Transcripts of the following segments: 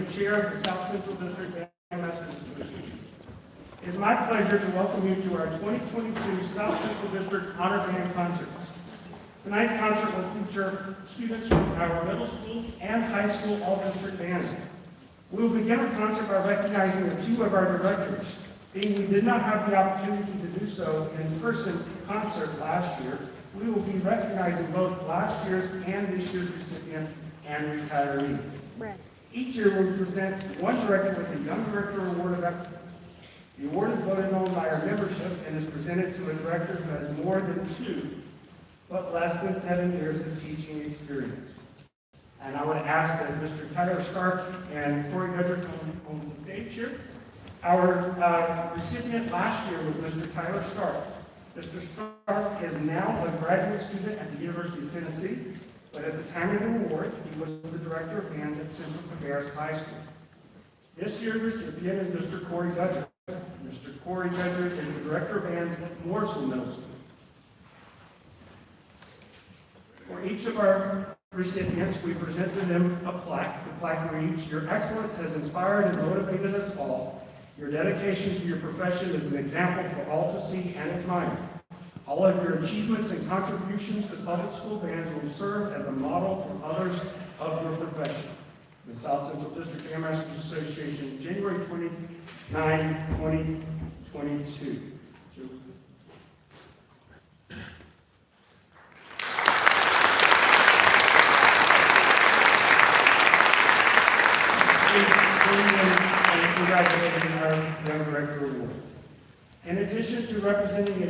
Chair of the South Central District Bandmasters Association. It is my pleasure to welcome you to our 2022 South Central District Honor Band Concerts. Tonight's concert will feature students from our middle school and high school all-district bands. We will begin our concert by recognizing a few of our directors. Being we did not have the opportunity to do so in person concert last year, we will be recognizing both last year's and this year's recipients and retirees. Right. Each year we present one director with a Young Director Award of Excellence. The award is voted on by our membership and is presented to a director who has more than 2, but less than 7 years of teaching experience. And I would ask that Mr. Tyler Stark and Corey Gudger come on the stage here. Our recipient last year was Mr. Tyler Stark. Mr. Stark is now a graduate student at the University of Tennessee, but at the time of the award, he was the director of bands at Central Cabarrus High School. This year's recipient is Mr. Corey Gudger. Mr. Corey Aldredge is the director of bands at Mooresville Middle School. For each of our recipients, we present to them a plaque. The plaque reads, "Your excellence has inspired and motivated us all. Your dedication to your profession is an example for all to see and admire. All of your achievements and contributions to public school bands will serve as a model for others of your profession." The South Central District Bandmasters Association, January 29, 2022. And congratulating our Young Director Awards. In addition to presenting a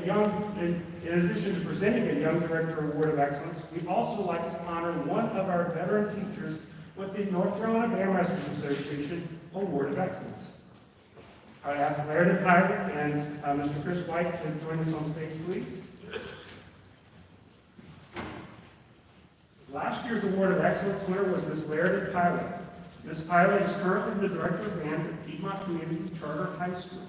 Young Director Award of Excellence, we'd also like to honor one of our veteran teachers with the North Carolina Bandmasters Association Award of Excellence. I'd ask Larry Tyler and Mr. Chris White to join us on stage, please. Last year's Award of Excellence winner was Ms. Larry Tyler. Ms. Tyler is currently the Director of Bands at Piedmont Community Charter High School.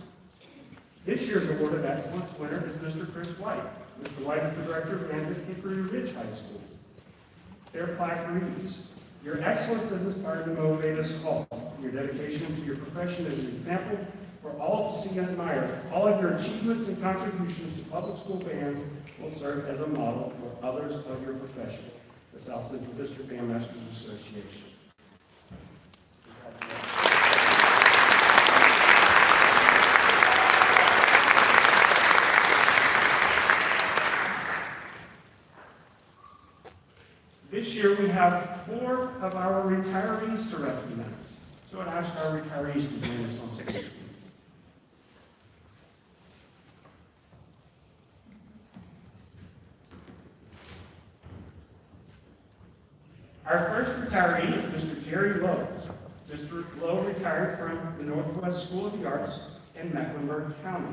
This year's Award of Excellence winner is Mr. Chris White. Mr. White is the Director of Bands at Hickory Ridge High School. Their plaque reads, "Your excellence has inspired and motivated us all. Your dedication to your profession is an example for all to see and admire. All of your achievements and contributions to public school bands will serve as a model for others of your profession." The South Central District Bandmasters Association. This year we have 4 of our retirees to recognize. So I'd ask our retirees to join us on stage, please. Our first retiree is Mr. Jerry Lowe. Mr. Lowe retired from the Northwest School of the Arts in Mecklenburg County.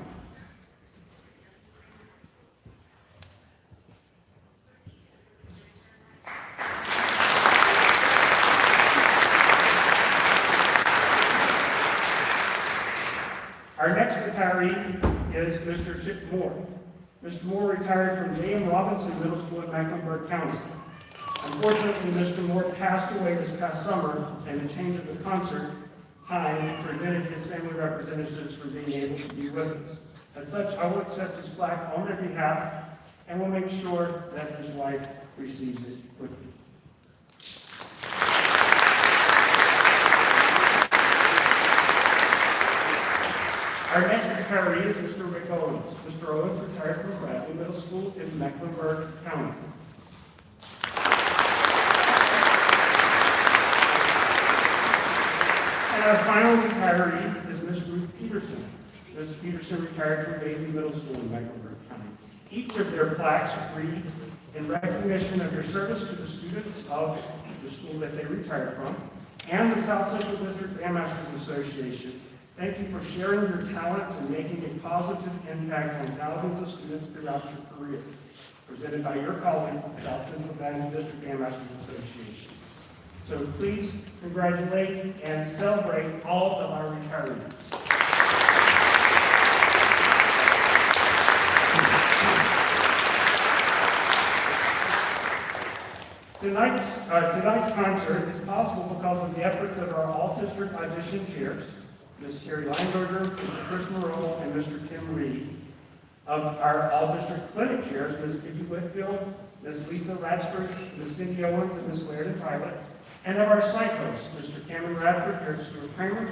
Our next retiree is Mr. Chip Moore. Mr. Moore retired from J.M. Robinson Middle School in Mecklenburg County. Unfortunately, Mr. Moore passed away this past summer, and the change of the concert time prevented his family representatives from being able to be with us. As such, I will accept his plaque on their behalf and will make sure that his wife receives it quickly. Our next retiree is Mr. Rick Owens. Mr. Owens retired from Bradley Middle School in Mecklenburg County. And our final retiree is Ms. Ruth Peterson. Ms. Peterson retired from Bailey Middle School in Mecklenburg County. Each of their plaques read, "In recognition of your service to the students of the school that they retired from, and the South Central District Bandmasters Association, thank you for sharing your talents and making a positive impact on thousands of students throughout your career." Presented by your colleagues, the South Central District Bandmasters Association. So please congratulate and celebrate all of our retirees. Tonight's concert is possible because of the efforts of our all-district audition chairs, Ms. Carrie Lineberger, Mr. Chris Morrow, and Mr. Tim Reed, of our all-district clinic chairs, Ms. Vicki Whitfield, Ms. Lisa Ratchford, Ms. Cindy Owens, and Ms. Laird Pilot, and of our site hosts, Mr. Cameron Radford, Eric Stewart Kramer,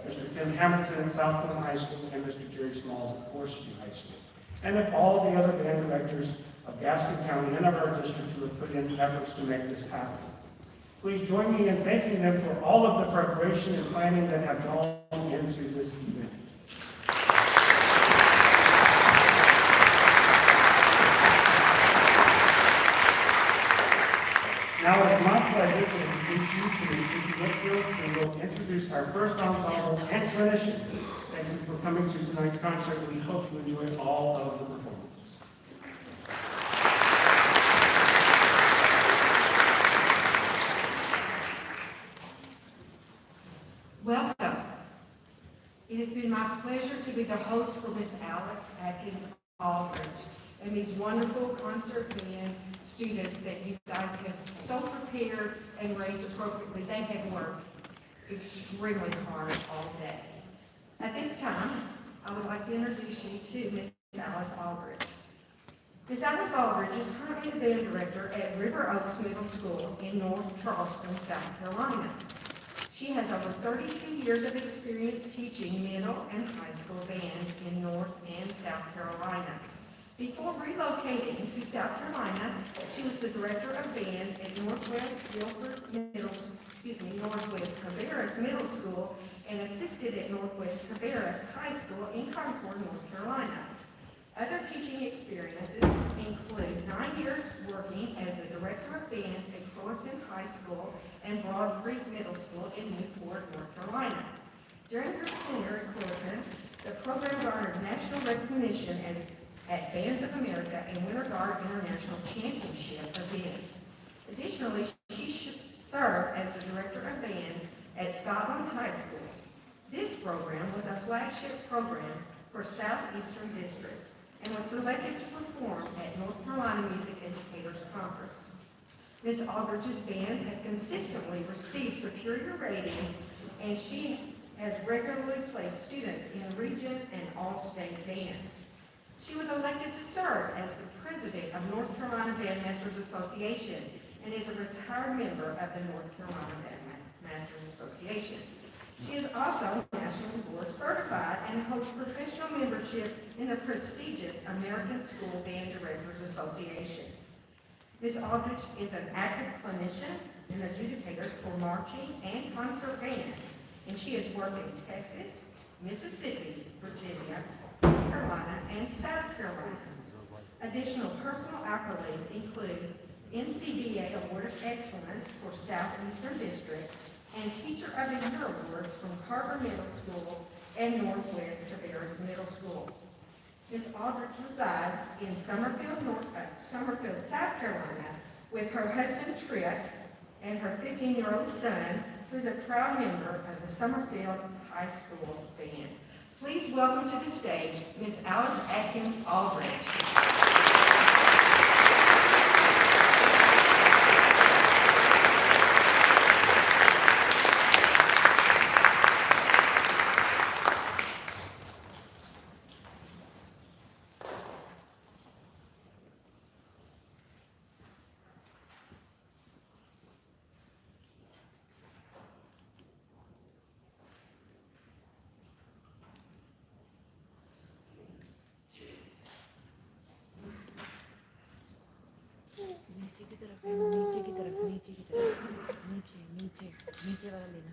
Mr. Tim Hamilton at South Point High School, and Mr. Jerry Smalls at Forest View High School, and of all the other band directors of Gaston County and of our district who have put in efforts to make this happen. Please join me in thanking them for all of the preparation and planning that have gone into this event. Now it's my pleasure to introduce you to Ms. Vicki Whitfield, who will introduce our first ensemble and clinician. Thank you for coming to tonight's concert. We hope you enjoy all of the performances. Welcome. It has been my pleasure to be the host for Miss Alice Atkins Aldredge and these wonderful concert band students that you guys have so prepared and raised appropriately. They have worked extremely hard all day. At this time, I would like to introduce you to Miss Alice Aldredge. Miss Alice Aldredge is currently the band director at River Oaks Middle School in North Charleston, South Carolina. She has over 32 years of experience teaching middle and high school bands in North and South Carolina. Before relocating to South Carolina, she was the director of bands at Northwest Cabarrus Middle School and assisted at Northwest Cabarrus High School in Concord, North Carolina. Other teaching experiences include 9 years working as the director of bands at Fullerton High School and Broad Creek Middle School in Newport, North Carolina. During her tenure at Fullerton, the program garnered national recognition at Bands of America and Winter Guard International Championship events. Additionally, she served as the director of bands at Scotland High School. This program was a flagship program for Southeastern District and was selected to perform at North Carolina Music Educators Conference. Ms. Aldredge's bands have consistently received superior ratings, and she has regularly placed students in region and all-state bands. She was elected to serve as the president of North Carolina Bandmasters Association and is a retired member of the North Carolina Bandmasters Association. She is also nationally board certified and holds professional membership in the prestigious American School Band Directors Association. Ms. Aldredge is an active clinician and adjudicator for marching and concert bands, and she has worked in Texas, Mississippi, Virginia, North Carolina, and South Carolina. Additional personal accolades include NCBA Award of Excellence for Southeastern District and Teacher of the Year awards from Carver Middle School and Northwest Cabarrus Middle School. Ms. Aldredge resides in Summerfield, South Carolina, with her husband Trick and her 15-year-old son, who is a proud member of the Summerfield High School Band. Please welcome to the stage Ms. Alice Atkins Aldredge. नीचे वाला लेना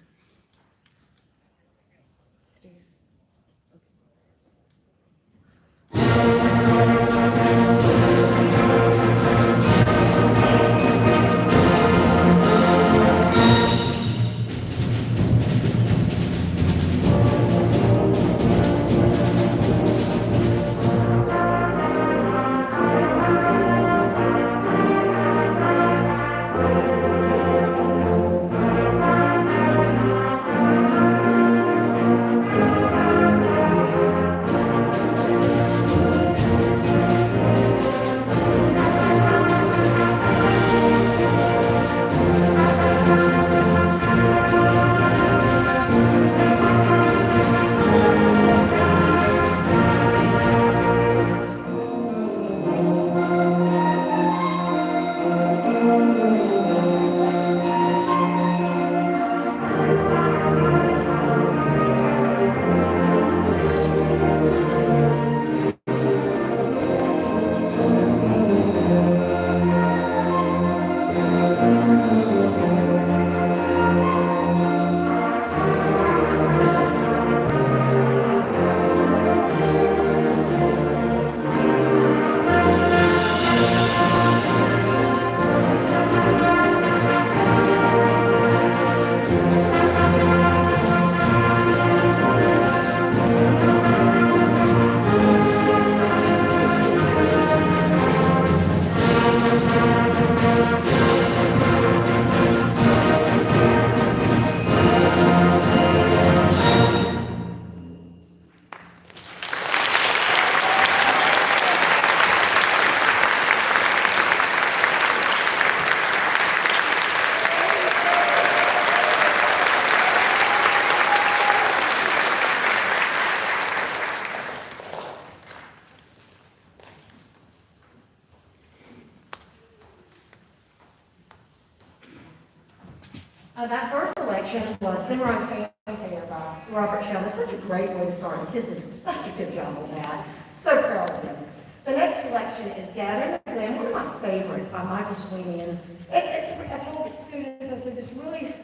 That first selection was Cimarron Fanfare by Robert Sheldon. It's such a great way to start. The kids did such a good job with that. So proud of them. The next selection is Gathering the Glen, one of my favorites by Michael Sweeney. And I told the students, I said, this really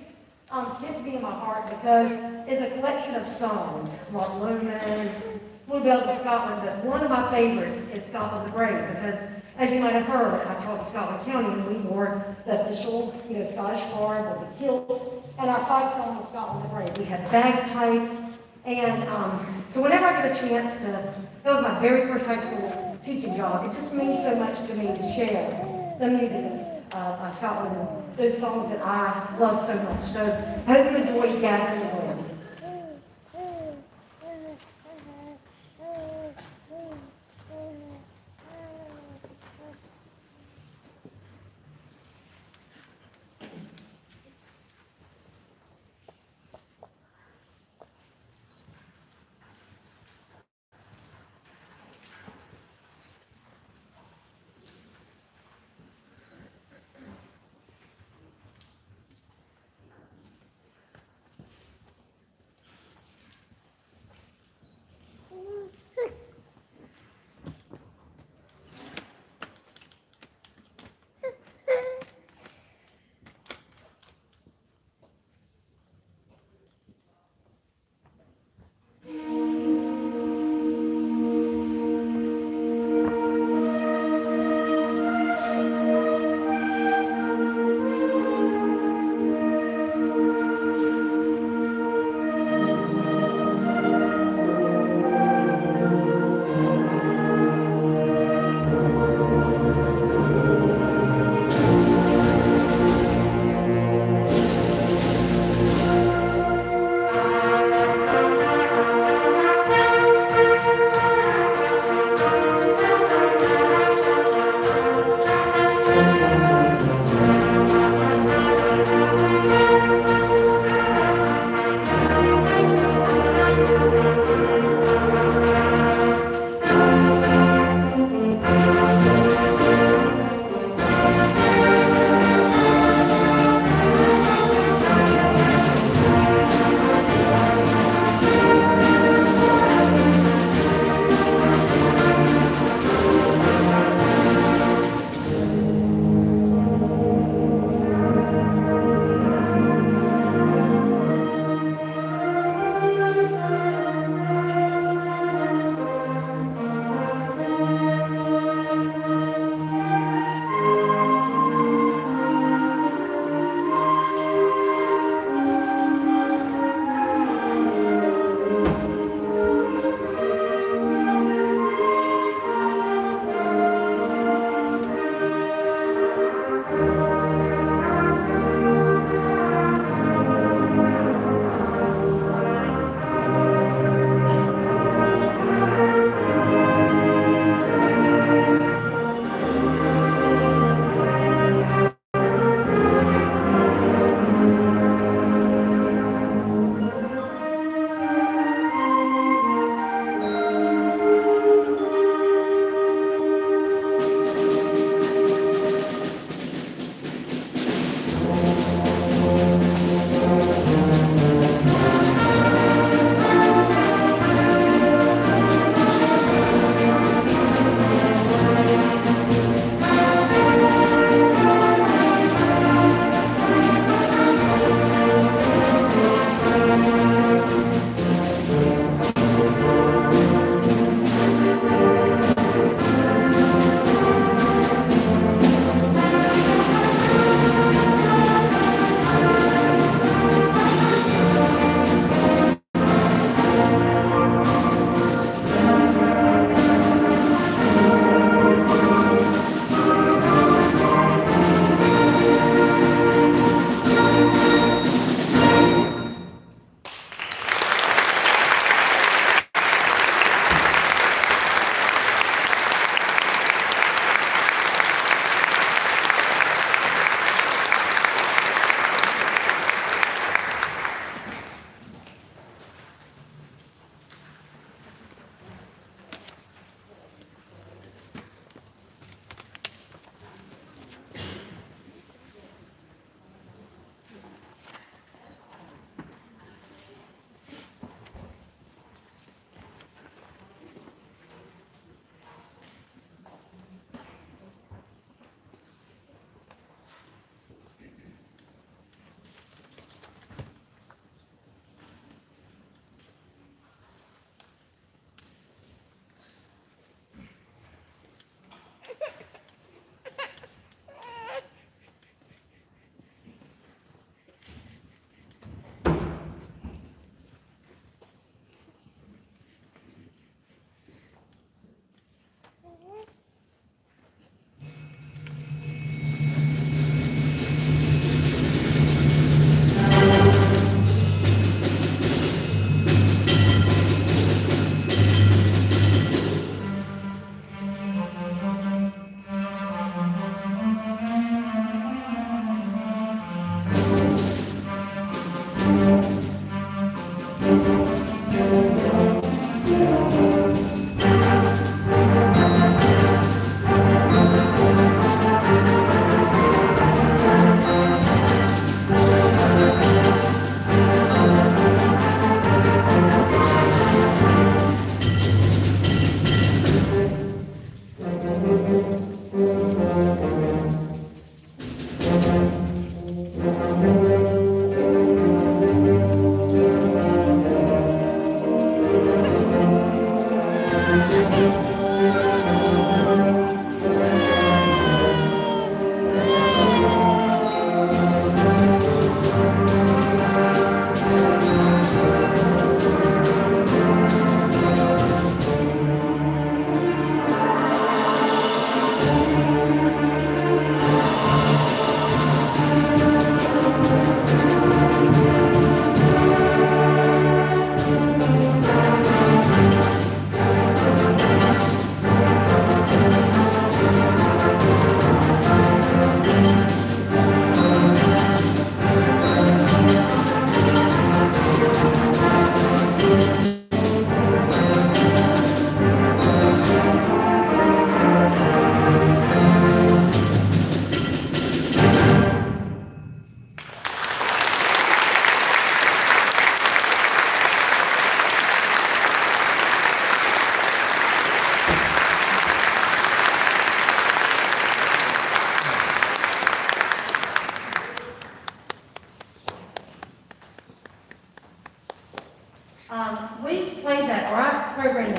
gets me in my heart because it's a collection of songs, like Lumen, Bluebells of Scotland, but one of my favorites is Scotland the Brave because, as you might have heard, I taught Scotland County and we wore the official, Scottish garb with the kilts, and our fight song was Scotland the Brave. We had bagpipes, and so whenever I get a chance to, that was my very first high school teaching job, it just means so much to me to share the music of Scotland and those songs that I love so much. So I hope you enjoy Gathering the Glen.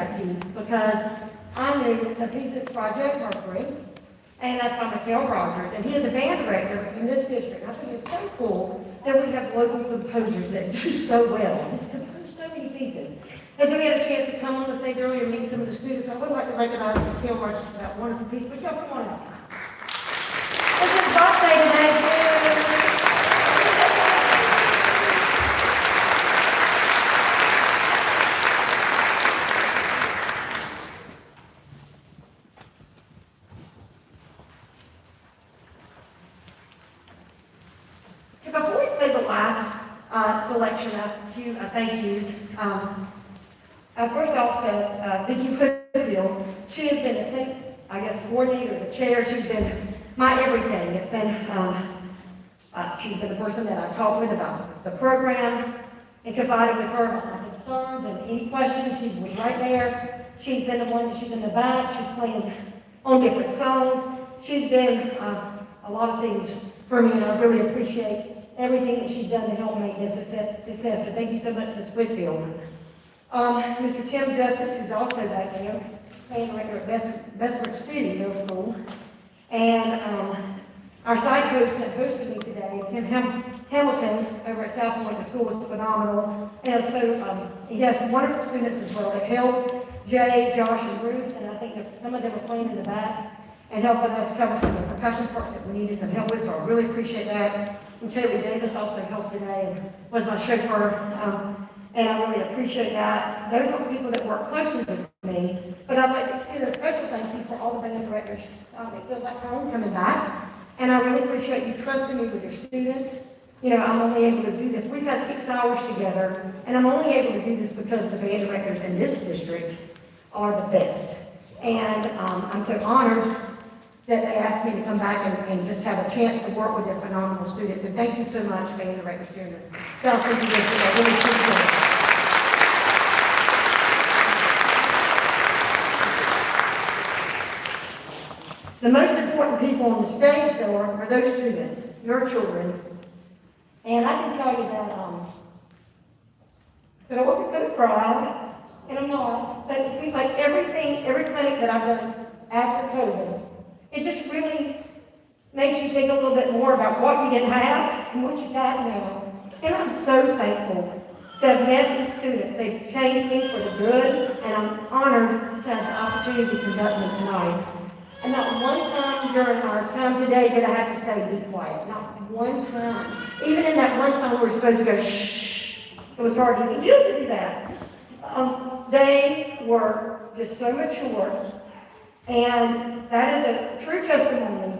that piece because I knew the pieces project are free, and that's by Mikhail Rogers, and he is a band director in this district. I think it's so cool that we have local composers that do so well. He's composed so many pieces. And so we had a chance to come on the stage earlier and meet some of the students. I would like to recognize Mikhail Rogers for that wonderful piece, but y'all come on up. It's his birthday today. Before we play the last selection of a few thank yous, first off to Vicki Whitfield. She has been, I guess, coordinator, the chair. She's been my everything. It's been, she's been the person that I talked with about the program and confided with her about my concerns and any questions. She was right there. She's been the one that she's in the back. She's playing on different songs. She's been a lot of things for me, and I really appreciate everything that she's done to help make this a success. So thank you so much, Ms. Whitfield. Mr. Tim Justice, who's also back there, playing director at Bestford City Middle School. And our site host that hosted me today, Tim Hamilton, over at South Point. The school was phenomenal. And so he has wonderful students as well. They helped Jay, Josh, and Bruce, and I think that some of them are playing in the back and helping us cover some of the percussion parts that we needed some help with, so I really appreciate that. And Kaylee Davis also helped today and was my chauffeur, and I really appreciate that. Those are the people that work closely with me, but I'd like to extend a special thank you for all the band directors. It feels like home coming back, and I really appreciate you trusting me with your students. You know, I'm only able to do this. We've had 6 hours together, and I'm only able to do this because the band directors in this district are the best. And I'm so honored that they asked me to come back and just have a chance to work with their phenomenal students. And thank you so much, band directors here in the South Central District. I really appreciate it. The most important people on the stage, though, are those students, your children. And I can tell you that I wasn't going to cry, and I'm not, but it seems like every clinic that I've done after COVID, it just really makes you think a little bit more about what you didn't have and what you got now. And I'm so thankful to have met these students. They've changed me for the good, and I'm honored to have the opportunity to conduct them tonight. And not one time during our time today did I have to say, be quiet. Not one time. Even in that one song we were supposed to go, shh, it was hard to even do that. They were just so mature. And that is a true testimony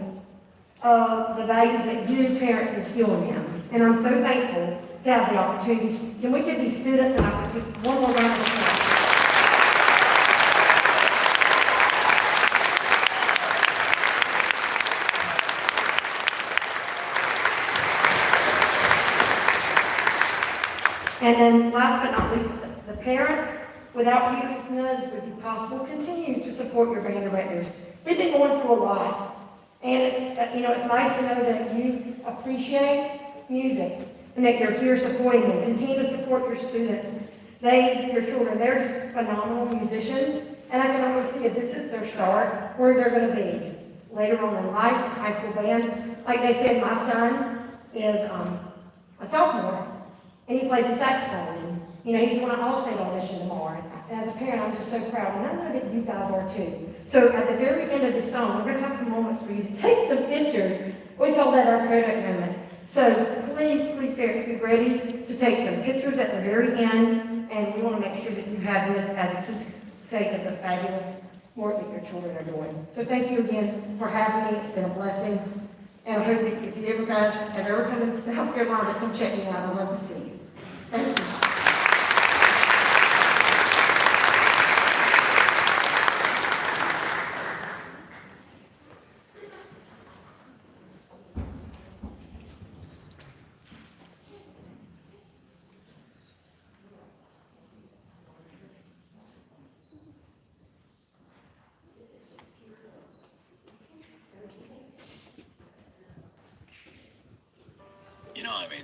of the values that you, parents, instill in them. And I'm so thankful to have the opportunities. Can we give these students an opportunity? One more round of applause. And then last but not least, the parents. Without you, these nuns would be possible. Continue to support your band directors. They've been going through a lot. And it's, it's nice to know that you appreciate music and that you're here supporting them. Continue to support your students. Your children, they're just phenomenal musicians. And I can always see if this is their start, where they're going to be later on in life, high school band. Like they said, my son is a sophomore, and he plays the saxophone. He's going to all-state audition tomorrow. And as a parent, I'm just so proud, and I know that you guys are too. So at the very end of this song, we're going to have some moments for you to take some pictures. We call that our Kodak moment. So please, parents, be ready to take some pictures at the very end, and we want to make sure that you have this as a keepsake of the fabulous work that your children are doing. So thank you again for having me. It's been a blessing. And I hope that if you guys have ever come to South Carolina, come check me out. I'd love to see you. Thank you. I mean,